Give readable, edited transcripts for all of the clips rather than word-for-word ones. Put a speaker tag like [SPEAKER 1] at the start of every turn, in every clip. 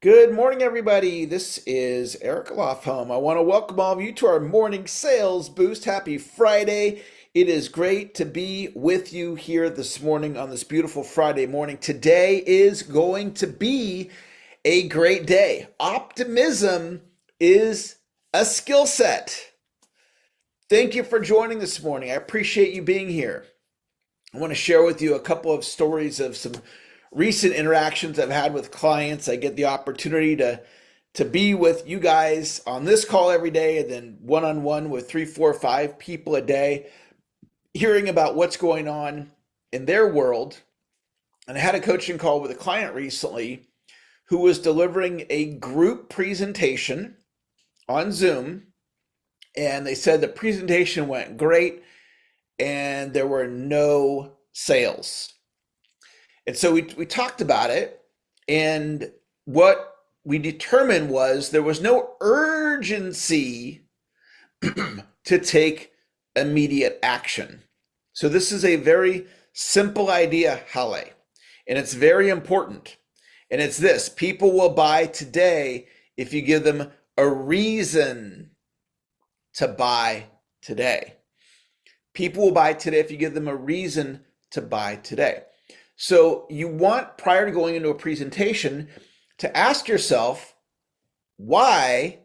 [SPEAKER 1] Good morning, everybody. This is Eric Lofholm. I want to welcome all of you to our morning sales boost. Happy Friday. It is great to be with you here this morning on this beautiful Friday morning. Today is going to be a great day. Optimism is a skill set. Thank you for joining this morning. I appreciate you being here. I want to share with you a couple of stories of some recent interactions I've had with clients. I get the opportunity to be with you guys on this call every day and then one-on-one with 3, 4, 5 people a day, hearing about what's going on in their world. And I had a coaching call with a client recently who was delivering a group presentation on Zoom. And they said the presentation went great and there were no sales. And so we talked about it, and what we determined was there was no urgency to take immediate action. So this is a very simple idea, Halle, and it's very important. And it's this: people will buy today if you give them a reason to buy today. People will buy today if you give them a reason to buy today. So you want, prior to going into a presentation, to ask yourself, why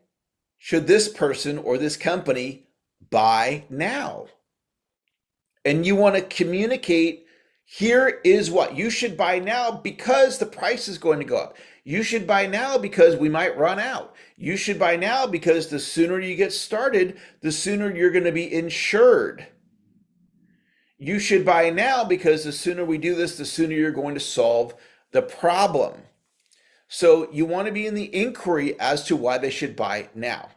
[SPEAKER 1] should this person or this company buy now? And you want to communicate, here is what you should buy now because the price is going to go up. You should buy now because we might run out. You should buy now because the sooner you get started, the sooner you're going to be insured. You should buy now because the sooner we do this, the sooner you're going to solve the problem. So you want to be in the inquiry as to why they should buy now.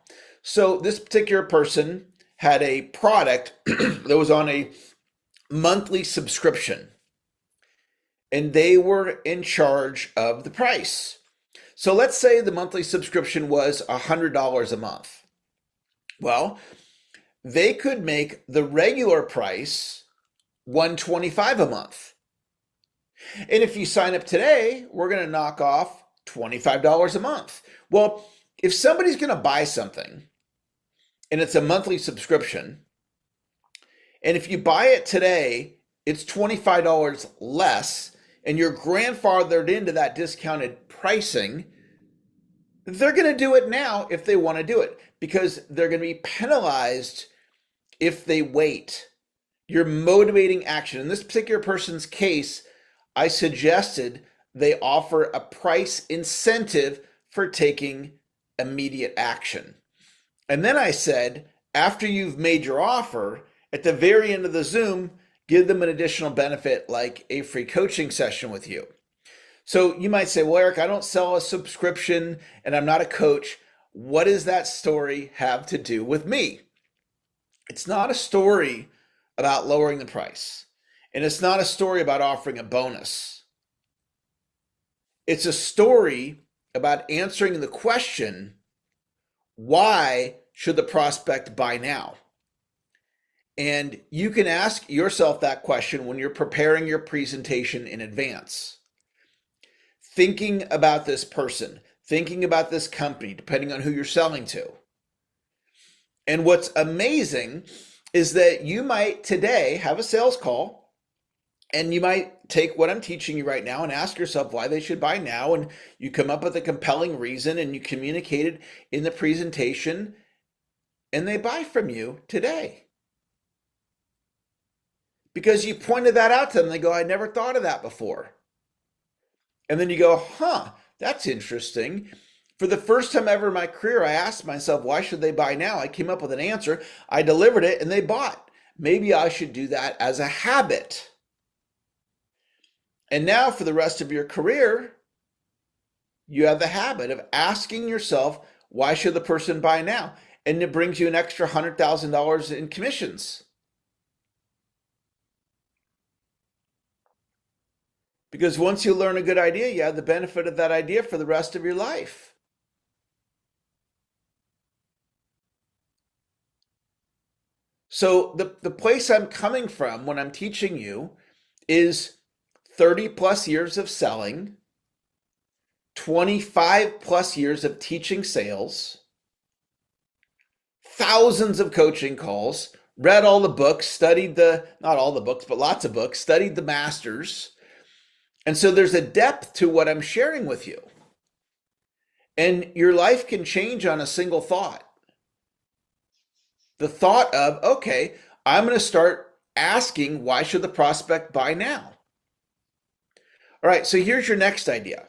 [SPEAKER 1] So this particular person had a product that was on a monthly subscription, and they were in charge of the price. So let's say the monthly subscription was $100 a month. Well, they could make the regular price $125 a month. And if you sign up today, we're going to knock off $25 a month. Well, if somebody's going to buy something and it's a monthly subscription, and if you buy it today, it's $25 less, and you're grandfathered into that discounted pricing, they're going to do it now if they want to do it, because they're going to be penalized if they wait. You're motivating action. In this particular person's case, I suggested they offer a price incentive for taking immediate action. And then I said, after you've made your offer, at the very end of the Zoom, give them an additional benefit like a free coaching session with you. So you might say, well, Eric, I don't sell a subscription and I'm not a coach. What does that story have to do with me? It's not a story about lowering the price. And it's not a story about offering a bonus. It's a story about answering the question, why should the prospect buy now? And you can ask yourself that question when you're preparing your presentation in advance. Thinking about this person, thinking about this company, depending on who you're selling to. And what's amazing is that you might today have a sales call and you might take what I'm teaching you right now and ask yourself why they should buy now. And you come up with a compelling reason and you communicate it in the presentation and they buy from you today. Because you pointed that out to them. They go, I never thought of that before. And then you go, that's interesting. For the first time ever in my career, I asked myself, why should they buy now? I came up with an answer. I delivered it and they bought. Maybe I should do that as a habit. And now for the rest of your career, you have the habit of asking yourself, why should the person buy now? And it brings you an extra $100,000 in commissions. Because once you learn a good idea, you have the benefit of that idea for the rest of your life. So the place I'm coming from when I'm teaching you is 30 plus years of selling, 25 plus years of teaching sales, thousands of coaching calls, read all the books, studied not all the books, but lots of books, studied the masters. And so there's a depth to what I'm sharing with you. And your life can change on a single thought. The thought of, okay, I'm going to start asking, why should the prospect buy now? All right, so here's your next idea.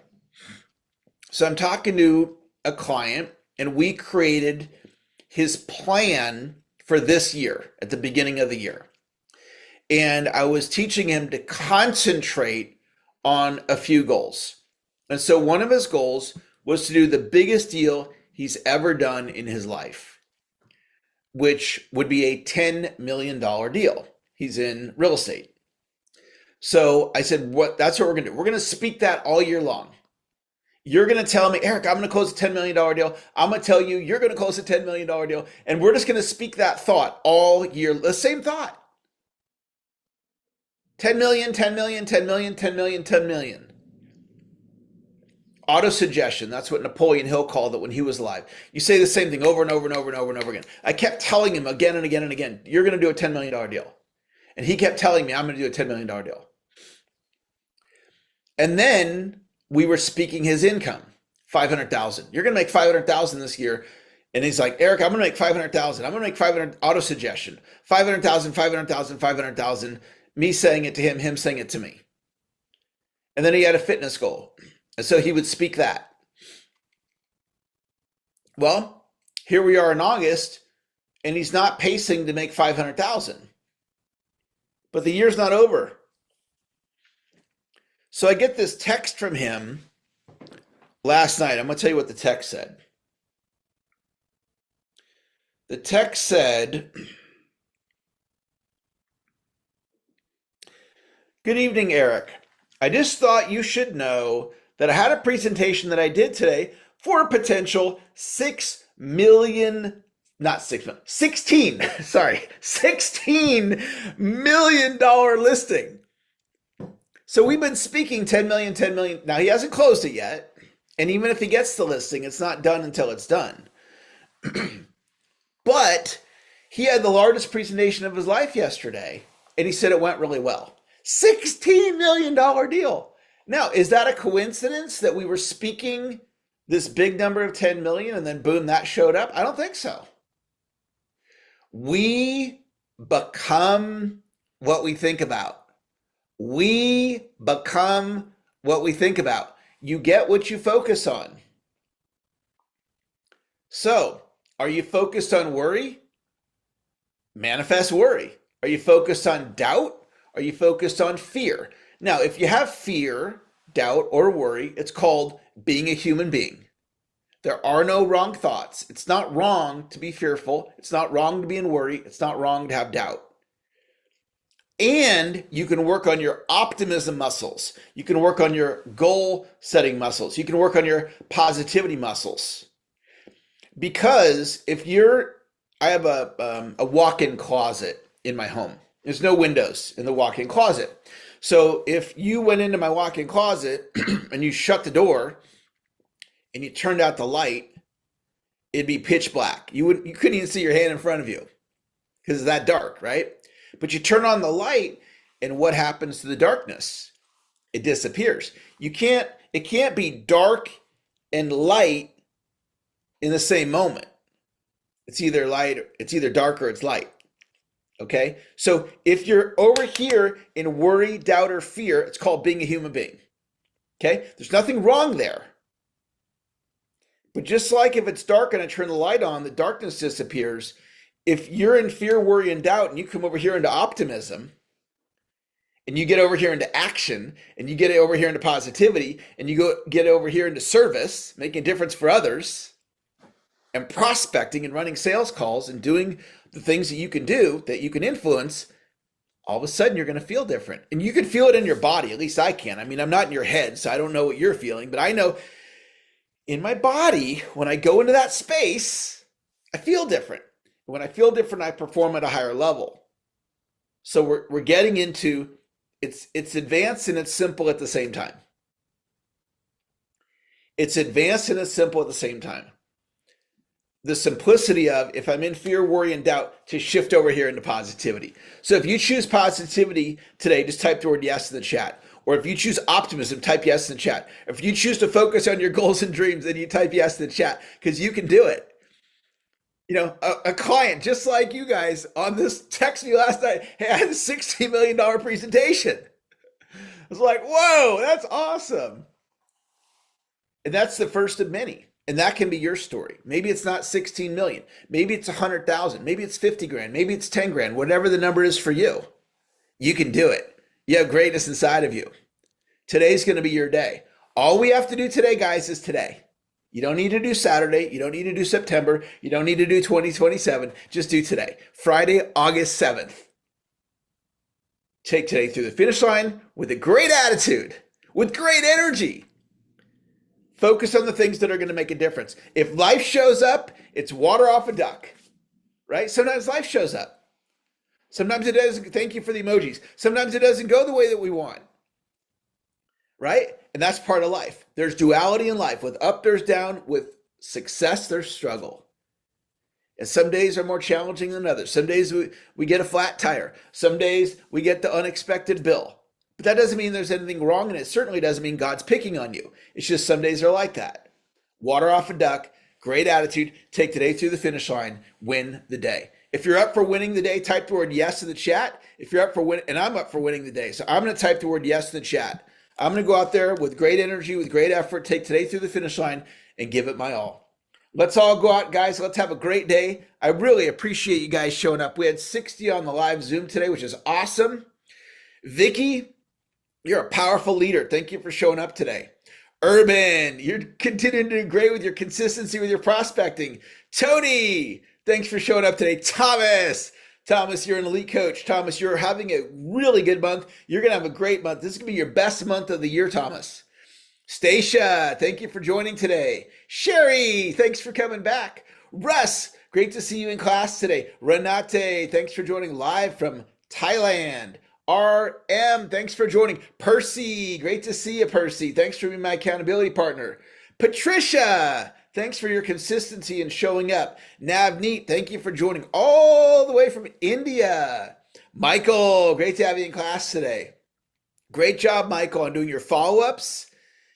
[SPEAKER 1] So I'm talking to a client, and we created his plan for this year at the beginning of the year. And I was teaching him to concentrate on a few goals. And so one of his goals was to do the biggest deal he's ever done in his life, which would be a $10 million deal. He's in real estate. So I said, that's what we're going to do. We're going to speak that all year long. You're going to tell me, Eric, I'm going to close a $10 million deal. I'm going to tell you, you're going to close a $10 million deal. And we're just going to speak that thought all year. The same thought. 10 million, 10 million, 10 million, 10 million, 10 million. Auto-suggestion. That's what Napoleon Hill called it when he was alive. You say the same thing over and over and over and over and over again. I kept telling him again and again and again, you're going to do a $10 million deal. And he kept telling me, I'm going to do a $10 million deal. And then we were speaking his income, 500,000. You're going to make 500,000 this year. And he's like, Eric, I'm going to make 500,000. I'm going to make 500, auto-suggestion, 500,000, 500,000, 500,000. Me saying it to him saying it to me. And then he had a fitness goal. And so he would speak that. Well, here we are in August, and he's not pacing to make 500,000. But the year's not over. So I get this text from him last night. I'm going to tell you what the text said. The text said, "Good evening, Eric. I just thought you should know that I had a presentation that I did today for a potential 16 million dollar listing. So we've been speaking 10 million, 10 million. Now he hasn't closed it yet. And even if he gets the listing, it's not done until it's done. But he had the largest presentation of his life yesterday, and he said it went really well. $16 million deal. Now, is that a coincidence that we were speaking this big number of 10 million and then boom, that showed up? I don't think so. We become what we think about. We become what we think about. You get what you focus on. So, are you focused on worry? Manifest worry. Are you focused on doubt? Are you focused on fear? Now, if you have fear, doubt, or worry, it's called being a human being. There are no wrong thoughts. It's not wrong to be fearful. It's not wrong to be in worry. It's not wrong to have doubt. And you can work on your optimism muscles. You can work on your goal setting muscles. You can work on your positivity muscles. Because I have a walk-in closet in my home. There's no windows in the walk-in closet. So if you went into my walk-in closet and you shut the door and you turned out the light, it'd be pitch black. You couldn't even see your hand in front of you because it's that dark, right? But you turn on the light, and what happens to the darkness? It disappears. It can't be dark and light in the same moment. It's either dark or it's light. Okay? So if you're over here in worry, doubt, or fear, it's called being a human being. Okay? There's nothing wrong there. But just like if it's dark and I turn the light on, the darkness disappears. If you're in fear, worry, and doubt, and you come over here into optimism, and you get over here into action, and you get over here into positivity, and you get over here into service, making a difference for others, and prospecting and running sales calls and doing the things that you can do, that you can influence, all of a sudden you're going to feel different. And you can feel it in your body. At least I can. I mean, I'm not in your head, so I don't know what you're feeling, but I know in my body, when I go into that space, I feel different. When I feel different, I perform at a higher level. So we're getting into, it's advanced and it's simple at the same time. It's advanced and it's simple at the same time. The simplicity of, if I'm in fear, worry, and doubt, to shift over here into positivity. So if you choose positivity today, just type the word yes in the chat. Or if you choose optimism, type yes in the chat. If you choose to focus on your goals and dreams, then you type yes in the chat, because you can do it. You know, a client just like you guys on this text me last night, hey, I had a $60 million presentation. I was like, whoa, that's awesome. And that's the first of many. And that can be your story. Maybe it's not 16 million. Maybe it's 100,000. Maybe it's 50 grand. Maybe it's 10 grand. Whatever the number is for you, you can do it. You have greatness inside of you. Today's going to be your day. All we have to do today, guys, is today. You don't need to do Saturday. You don't need to do September. You don't need to do 2027. Just do today. Friday, August 7th. Take today through the finish line with a great attitude, with great energy. Focus on the things that are going to make a difference. If life shows up, it's water off a duck, right? Sometimes life shows up. Sometimes it doesn't. Thank you for the emojis. Sometimes it doesn't go the way that we want, right? And that's part of life. There's duality in life. With up, there's down. With success, there's struggle. And some days are more challenging than others. Some days we get a flat tire. Some days we get the unexpected bill. But that doesn't mean there's anything wrong, and it certainly doesn't mean God's picking on you. It's just some days are like that. Water off a duck, great attitude, take today through the finish line, win the day. If you're up for winning the day, type the word yes in the chat. If you're up for winning, and I'm up for winning the day, so I'm going to type the word yes in the chat. I'm going to go out there with great energy, with great effort, take today through the finish line, and give it my all. Let's all go out, guys. Let's have a great day. I really appreciate you guys showing up. We had 60 on the live Zoom today, which is awesome. Vicky, you're a powerful leader. Thank you for showing up today. Urban, you're continuing to do great with your consistency with your prospecting. Tony, thanks for showing up today. Thomas, you're an elite coach. Thomas, you're having a really good month. You're going to have a great month. This is going to be your best month of the year, Thomas. Stacia, thank you for joining today. Sherry, thanks for coming back. Russ, great to see you in class today. Renate, thanks for joining live from Thailand. RM, thanks for joining. Percy, great to see you, Percy. Thanks for being my accountability partner. Patricia, thanks for your consistency and showing up. Navneet, thank you for joining all the way from India. Michael, great to have you in class today. Great job, Michael, on doing your follow-ups,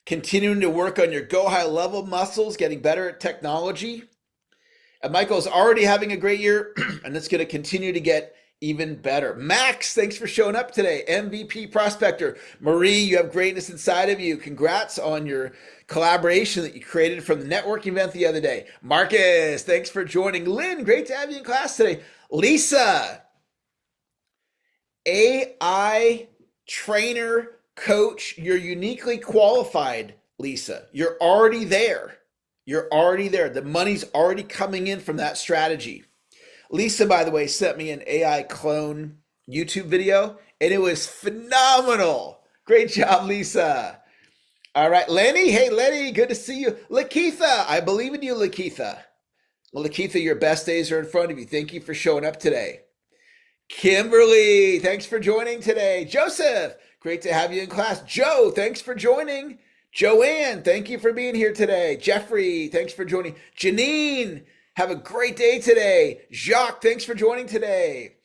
[SPEAKER 1] continuing to work on your go high level muscles, getting better at technology. And Michael's already having a great year, and it's going to continue to get even better. Max, thanks for showing up today. MVP prospector. Marie, you have greatness inside of you. Congrats on your collaboration that you created from the networking event the other day. Marcus, thanks for joining. Lynn, great to have you in class today. Lisa, AI trainer, coach, you're uniquely qualified, Lisa. You're already there. You're already there. The money's already coming in from that strategy. Lisa, by the way, sent me an AI clone YouTube video, and it was phenomenal. Great job, Lisa. All right, Lenny. Hey, Lenny, good to see you. Lakeitha, I believe in you, Lakeitha. Well, Lakeitha, your best days are in front of you. Thank you for showing up today. Kimberly, thanks for joining today. Joseph, great to have you in class. Joe, thanks for joining. Joanne, thank you for being here today. Jeffrey, thanks for joining. Janine, have a great day today. Jacques, thanks for joining today.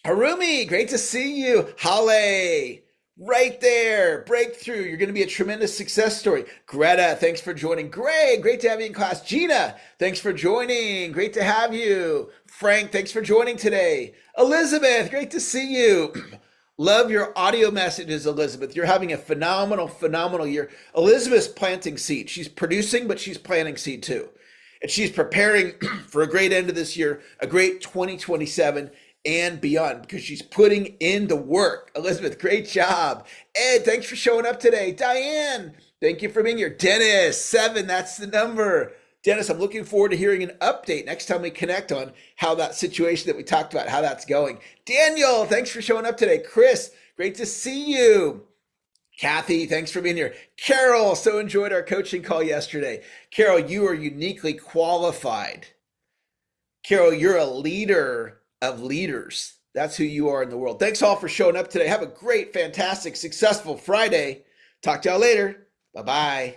[SPEAKER 1] Harumi, great to see you. Hale, right there. Breakthrough. You're going to be a tremendous success story. Greta, thanks for joining. Greg, great to have you in class. Gina, thanks for joining. Great to have you. Frank, thanks for joining today. Elizabeth, great to see you. Love your audio messages, Elizabeth. You're having a phenomenal year. Elizabeth's planting seed. She's producing, but she's planting seed too. And she's preparing for a great end of this year, a great 2027 and beyond, because she's putting in the work. Elizabeth, great job. Ed, thanks for showing up today. Diane, thank you for being here. Dennis, 7, that's the number. Dennis, I'm looking forward to hearing an update next time we connect on how that situation that we talked about, how that's going. Daniel, thanks for showing up today. Chris, great to see you. Kathy, thanks for being here. Carol, so enjoyed our coaching call yesterday. Carol, you are uniquely qualified. Carol, you're a leader of leaders. That's who you are in the world. Thanks all for showing up today. Have a great, fantastic, successful Friday. Talk to y'all later. Bye-bye.